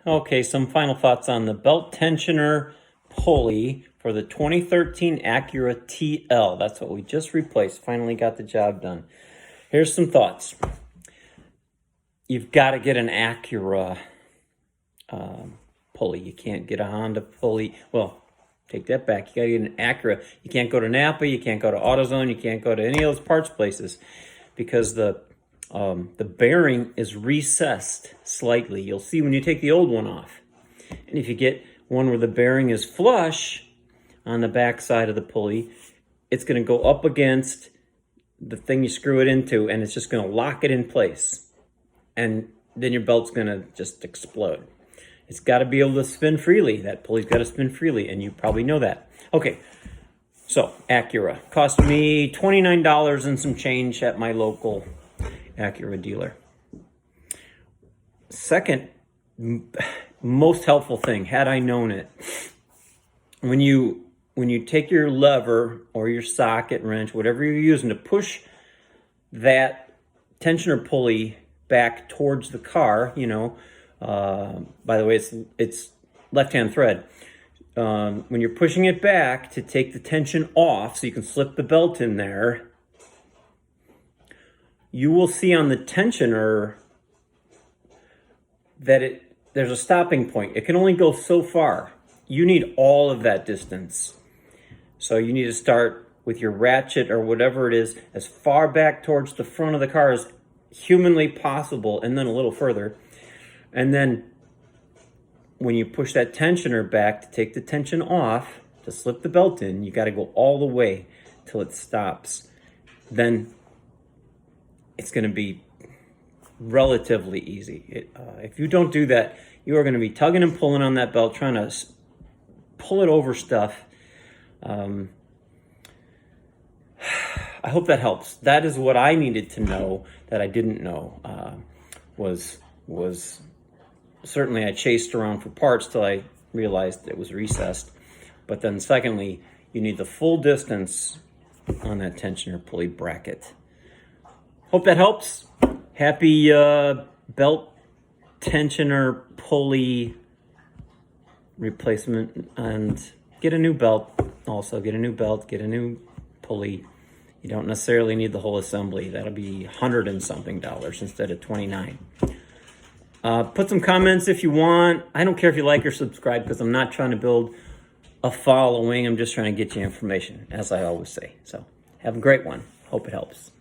Okay, some final thoughts on the belt tensioner pulley for the 2013 Acura TL. That's what we just replaced. Finally got the job done. Here's some thoughts. You've got to get an Acura pulley. You can't get a Honda pulley. Well, take that back. You got to get an Acura. You can't go to Napa. You can't go to AutoZone. You can't go to any of those parts places because the bearing is recessed slightly. You'll see when you take the old one off. And if you get one where the bearing is flush on the back side of the pulley, it's going to go up against the thing you screw it into, and it's just going to lock it in place. And then your belt's going to just explode. It's got to be able to spin freely. That pulley's got to spin freely, and you probably know that. Okay, so Acura. Cost me $29 and some change at my local Acura dealer. Second most helpful thing, had I known it, when you take your lever or your socket, wrench, whatever you're using to push that tensioner pulley back towards the car, by the way, it's left-hand thread. When you're pushing it back to take the tension off so you can slip the belt in there, you will see on the tensioner that there's a stopping point. It can only go so far. You need all of that distance. So you need to start with your ratchet or whatever it is as far back towards the front of the car as humanly possible, and then a little further. And then when you push that tensioner back to take the tension off, to slip the belt in, you got to go all the way till it stops. Then it's going to be relatively easy. If you don't do that, you are going to be tugging and pulling on that belt, trying to pull it over stuff. I hope that helps. That is what I needed to know that I didn't know. Was certainly I chased around for parts till I realized it was recessed. But then secondly, you need the full distance on that tensioner pulley bracket. Hope that helps. Happy belt tensioner pulley replacement, and get a new belt. Also, get a new belt, get a new pulley. You don't necessarily need the whole assembly. That'll be $100 and something instead of $29. Put some comments if you want. I don't care if you like or subscribe because I'm not trying to build a following. I'm just trying to get you information, as I always say. So have a great one. Hope it helps.